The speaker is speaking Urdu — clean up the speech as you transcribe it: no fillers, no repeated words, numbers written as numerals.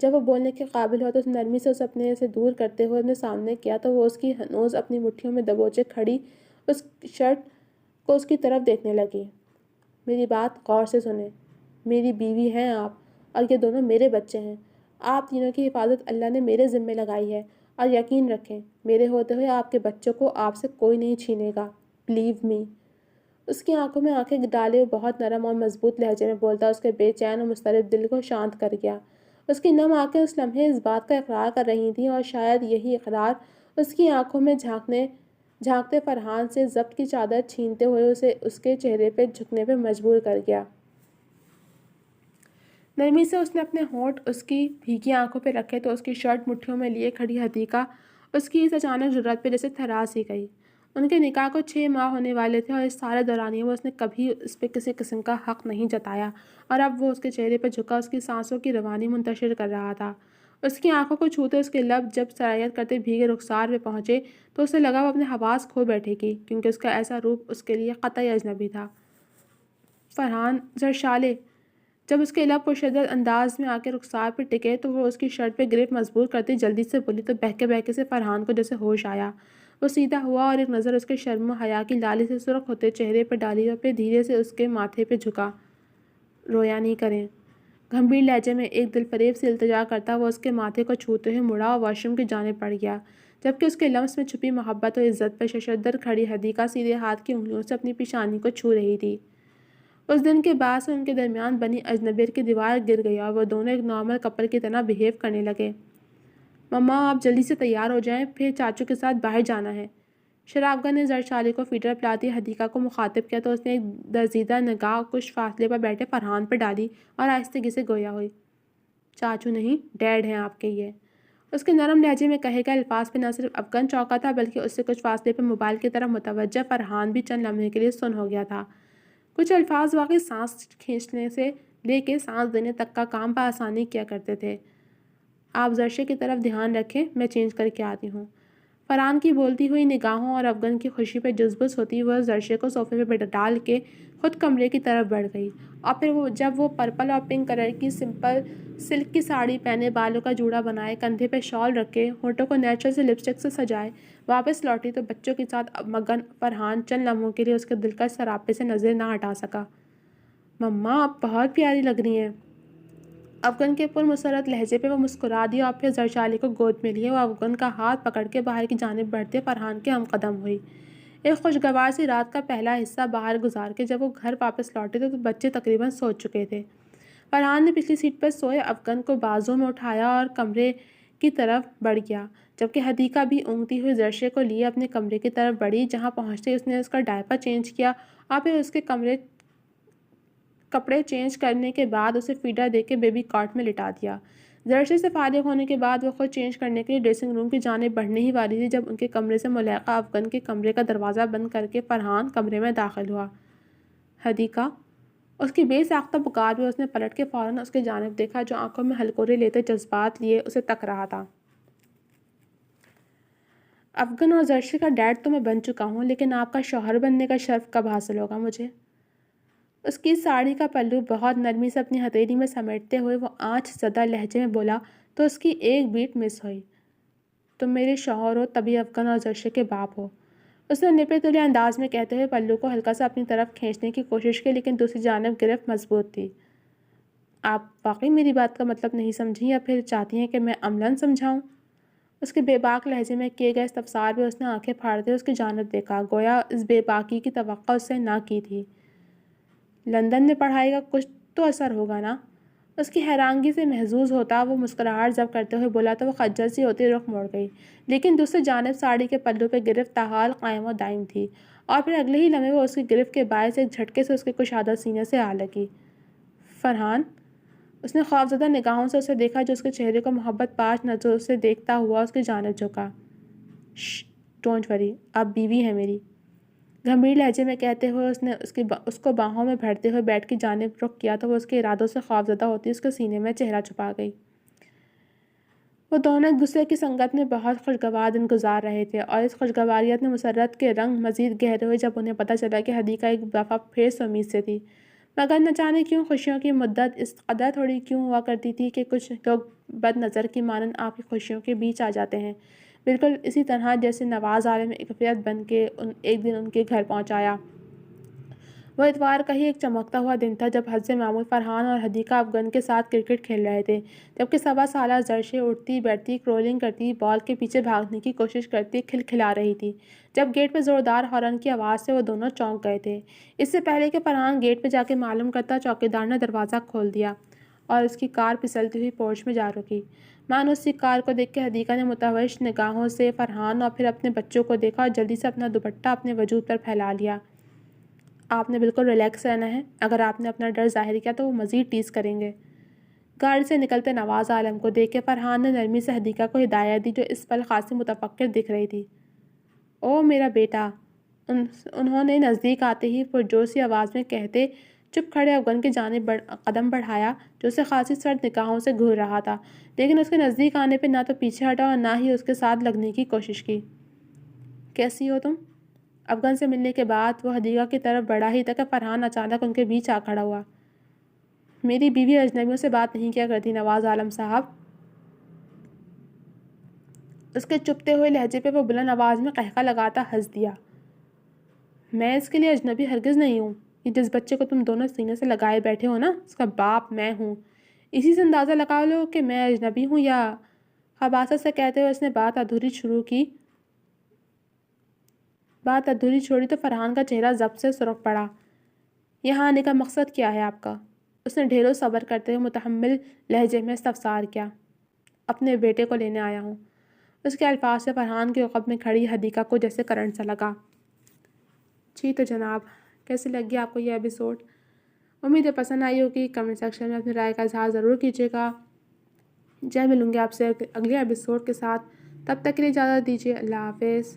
جب وہ بولنے کے قابل ہوا تو اس نے نرمی سے اسے اپنے سے دور کرتے ہوئے اپنے سامنے کیا تو وہ اس کی نوز اپنی مٹھیوں میں دبوچے کھڑی اس شرٹ کو اس کی طرف دیکھنے لگی۔ میری بات غور سے سنیں، میری بیوی ہیں آپ، اور یہ دونوں میرے بچے ہیں۔ آپ تینوں کی حفاظت اللہ نے میرے ذمے لگائی ہے، اور یقین رکھیں میرے ہوتے ہوئے آپ کے بچوں کو آپ سے کوئی نہیں چھینے گا، بلیو می۔ اس کی آنکھوں میں آنکھیں ڈالے وہ بہت نرم اور مضبوط لہجے میں بولتا اس کے بے چین اور مضطرب دل کو شانت کر گیا۔ اس کی نم آنکھیں اس لمحے اس بات کا اقرار کر رہی تھیں، اور شاید یہی اقرار اس کی آنکھوں میں جھانکتے فرحان سے ضبط کی چادر چھینتے ہوئے اسے اس کے چہرے پہ جھکنے پہ مجبور کر گیا۔ نرمی سے اس نے اپنے ہونٹ اس کی بھیگی آنکھوں پہ رکھے تو اس کی شرٹ مٹھیوں میں لیے کھڑی حدیقہ اس کی اس اچانک جرأت پہ جیسے تھراس ہی گئی۔ ان کے نکاح کو 6 ماہ ہونے والے تھے، اور اس سارے دورانیے میں اس نے کبھی اس پہ کسی قسم کا حق نہیں جتایا، اور اب وہ اس کے چہرے پہ جھکا اس کی سانسوں کی روانی منتشر کر رہا تھا۔ اس کی آنکھوں کو چھوتے اس کے لب جب سرایت کرتے بھیگے رخسار پہ پہنچے تو اسے لگا وہ اپنے حواس کھو بیٹھے گی، کیونکہ اس کا ایسا روپ اس کے لیے قطعی اجنبی تھا۔ فرحان زرشالے جب اس کے لب پرشدت انداز میں آ کے رخسار پہ ٹکے تو وہ اس کی شرٹ پہ گرفت مضبوط کرتی جلدی سے بولی تو بہکے بہکے سے فرحان کو جیسے ہوش آیا۔ وہ سیدھا ہوا اور ایک نظر اس کے شرم و حیا کی لالی سے سرخ ہوتے چہرے پہ ڈالی اور پھر دھیرے سے اس کے ماتھے پہ جھکا۔ رویا نہیں کریں، گھمبیر لہجے میں ایک دل فریب سے التجا کرتا وہ اس کے ماتھے کو چھوتے ہوئے مڑا اور واش روم کی جانب بڑھ گیا، جبکہ اس کے لمس میں چھپی محبت اور عزت پہ ششدر کھڑی حدیقہ سیدھے ہاتھ کی انگلیوں سے اپنی پیشانی کو چھو رہی تھی۔ اس دن کے بعد سے ان کے درمیان بنی اجنبیت کی دیوار گر گئی اور وہ دونوں ایک نارمل کپل کی طرح بہیو کرنے لگے۔ مما آپ جلدی سے تیار ہو جائیں، پھر چاچو کے ساتھ باہر جانا ہے۔ شرابگر نے زرشالے کو فیڈر پلاتی حدیقہ کو مخاطب کیا تو اس نے ایک درزیدہ نگاہ کچھ فاصلے پر بیٹھے فرحان پہ ڈالی اور آہستگی سے گویا ہوئی۔ چاچو نہیں، ڈیڈ ہیں آپ کے یہ۔ اس کے نرم لہجے میں کہے گئے الفاظ پہ نہ صرف افغان چونکا تھا بلکہ اس سے کچھ فاصلے پہ موبائل کی طرف متوجہ فرحان بھی چند لمحے کے لیے سن ہو گیا تھا۔ کچھ الفاظ واقعی سانس کھینچنے سے لے کے سانس دینے تک کا کام بآسانی کیا کرتے تھے۔ آپ زرشے کی طرف دھیان رکھیں، میں چینج کر کے آتی ہوں۔ فرحان کی بولتی ہوئی نگاہوں اور افغان کی خوشی پہ جذبس ہوتی وہ زرشے کو صوفے پہ ڈال کے خود کمرے کی طرف بڑھ گئی، اور پھر جب وہ پرپل اور پنک کلر کی سمپل سلک کی ساڑی پہنے، بالوں کا جوڑا بنائے، کندھے پہ شال رکھے، ہونٹوں کو نیچرل سے لپسٹک سے سجائے واپس لوٹی تو بچوں کے ساتھ مگن فرحان چند لمحوں کے لیے اس کے دل کا سراپے سے نظر نہ ہٹا سکا۔ مما آپ بہت پیاری لگ رہی ہیں۔ افغان کے پرمسرت لہجے پہ وہ مسکرا دیا اور پھر زرشالے کو گود میں لیے وہ افغان کا ہاتھ پکڑ کے باہر کی جانب بڑھتے فرحان کے ہم قدم ہوئی۔ ایک خوشگوار سی رات کا پہلا حصہ باہر گزار کے جب وہ گھر واپس لوٹے تو بچے تقریباً سو چکے تھے۔ فرحان نے پچھلی سیٹ پر سوئے افغان کو بازوں میں اٹھایا اور کمرے کی طرف بڑھ گیا، جبکہ حدیقہ بھی اونگتی ہوئی زرشے کو لیے اپنے کمرے کی طرف بڑھی، جہاں پہنچتے اس نے اس کا ڈائپر چینج کیا اور پھر اس کے کپڑے چینج کرنے کے بعد اسے فیڈر دے کے بیبی کاٹ میں لٹا دیا۔ زرشے سے فارغ ہونے کے بعد وہ خود چینج کرنے کے لیے ڈریسنگ روم کی جانب بڑھنے ہی والی تھی جب ان کے کمرے سے ملیحہ افغان کے کمرے کا دروازہ بند کر کے فرحان کمرے میں داخل ہوا۔ حدیقہ، اس کی بے ساختہ پکار میں اس نے پلٹ کے فوراً اس کی جانب دیکھا جو آنکھوں میں ہلکورے لیتے جذبات لیے اسے تک رہا تھا۔ افغان اور زرشے کا ڈیڈ تو میں بن چکا ہوں، لیکن آپ کا شوہر بننے کا شرف کب حاصل ہوگا مجھے؟ اس کی ساڑی کا پلو بہت نرمی سے اپنی ہتھیلی میں سمیٹتے ہوئے وہ آنچ زدہ لہجے میں بولا تو اس کی ایک بیٹ مس ہوئی۔ تم میرے شوہر ہو تبھی افغان اور زرشے کے باپ ہو، اس نے نپے تلے انداز میں کہتے ہوئے پلو کو ہلکا سا اپنی طرف کھینچنے کی کوشش کی، لیکن دوسری جانب گرفت مضبوط تھی۔ آپ واقعی میری بات کا مطلب نہیں سمجھی یا پھر چاہتی ہیں کہ میں عملاً سمجھاؤں؟ اس کے بے باک لہجے میں کیے گئے استفسار پہ اس نے آنکھیں پھاڑتے اس کی جانب دیکھا، گویا اس بے باکی کی توقع اس سے نہ کی تھی۔ لندن میں پڑھائی کا کچھ تو اثر ہوگا نا؟ اس کی حیرانگی سے محظوظ ہوتا وہ مسکراہٹ ضبط کرتے ہوئے بولا تو وہ خجل سی ہوتی رخ موڑ گئی، لیکن دوسری جانب ساڑی کے پلو پہ گرفت تاحال قائم و دائم تھی، اور پھر اگلے ہی لمحے وہ اس کی گرفت کے باعث ایک جھٹکے سے اس کے کشادہ سینے سے آ لگی۔ فرحان، اس نے خوفزدہ نگاہوں سے اسے دیکھا جو اس کے چہرے کو محبت پاش نظروں سے دیکھتا ہوا اس کی جانب جھکا۔ شش، ڈونٹ وری، آپ بیوی ہیں میری، گھمبیر لہجے میں کہتے ہوئے اس نے اس کو باہوں میں بھرتے ہوئے بیڈ کی جانب رخ کیا تو وہ اس کے ارادوں سے خوفزدہ ہوتی اس کے سینے میں چہرہ چھپا گئی۔ وہ دونوں ایک دوسرے کی سنگت میں بہت خوشگوار دن گزار رہے تھے، اور اس خوشگواریت نے مسرت کے رنگ مزید گہرے ہوئے جب انہیں پتہ چلا کہ حدیقہ ایک دفعہ پھر سے امید سے تھی۔ مگر نہ جانے کیوں خوشیوں کی مدت اس قدر تھوڑی کیوں ہوا کرتی تھی کہ کچھ لوگ بد نظر کی مانند آپ کی خوشیوں کے بیچ آ جاتے ہیں، بالکل اسی طرح جیسے نواز عالم ایک فرد بن کے ایک دن ان کے گھر پہنچایا۔ وہ اتوار کا ہی ایک چمکتا ہوا دن تھا جب حد سے معمول فرحان اور حدیقہ افغان کے ساتھ کرکٹ کھیل رہے تھے، جبکہ 7 سالہ زرشے اٹھتی بیٹھتی، کرولنگ کرتی، بال کے پیچھے بھاگنے کی کوشش کرتی کھلکھلا رہی تھی جب گیٹ پہ زوردار ہارن کی آواز سے وہ دونوں چونک گئے تھے۔ اس سے پہلے کہ فرحان گیٹ پہ جا کے معلوم کرتا، چوکیدار نے دروازہ کھول دیا اور اس کی کار پھسلتی ہوئی پورچ میں جا رکی۔ ماں نے اسی کار کو دیکھ کے حدیقہ نے متوحش نگاہوں سے فرحان اور پھر اپنے بچوں کو دیکھا اور جلدی سے اپنا دوپٹہ اپنے وجود پر پھیلا لیا۔ آپ نے بالکل ریلیکس رہنا ہے، اگر آپ نے اپنا ڈر ظاہر کیا تو وہ مزید ٹیز کریں گے۔ گاڑی سے نکلتے نواز عالم کو دیکھ کے فرحان نے نرمی سے حدیقہ کو ہدایت دی جو اس پل خاصی متفکر دکھ رہی تھی۔ او میرا بیٹا، انہوں نے نزدیک آتے ہی پرجوش سی آواز میں کہتے چپ کھڑے افغان کی جانب قدم بڑھایا جو اسے خاصی سرد نگاہوں سے گھور رہا تھا، لیکن اس کے نزدیک آنے پہ نہ تو پیچھے ہٹا اور نہ ہی اس کے ساتھ لگنے کی کوشش کی۔ کیسی ہو تم؟ افغان سے ملنے کے بعد وہ حدیقہ کی طرف بڑھا ہی تھا کہ فرحان اچانک ان کے بیچ آ کھڑا ہوا۔ میری بیوی اجنبیوں سے بات نہیں کیا کرتی نواز عالم صاحب۔ اس کے چپتے ہوئے لہجے پہ وہ بلند آواز میں قہقہ لگاتا ہنس دیا۔ میں اس کے لیے اجنبی ہرگز نہیں ہوں، یہ جس بچے کو تم دونوں سینے سے لگائے بیٹھے ہو نا، اس کا باپ میں ہوں۔ اسی سے اندازہ لگا لو کہ میں اجنبی ہوں یا… خباثت سے کہتے ہوئے اس نے بات ادھوری چھوڑی تو فرحان کا چہرہ ضبط سے سرخ پڑا۔ یہاں آنے کا مقصد کیا ہے آپ کا؟ اس نے ڈھیروں صبر کرتے ہوئے متحمل لہجے میں استفسار کیا۔ اپنے بیٹے کو لینے آیا ہوں۔ اس کے الفاظ سے فرحان کے عقب میں کھڑی حدیقہ کو جیسے کرنٹ سا لگا۔ جی تو جناب، کیسے لگ گیا آپ کو یہ ایپیسوڈ؟ امید ہے پسند آئی ہوگی۔ کمنٹ سیکشن میں اپنی رائے کا اظہار ضرور کیجیے گا۔ ملوں گی آپ سے اگلے ایپیسوڈ کے ساتھ، تب تک کے لیے اجازت دیجیے۔ اللہ حافظ۔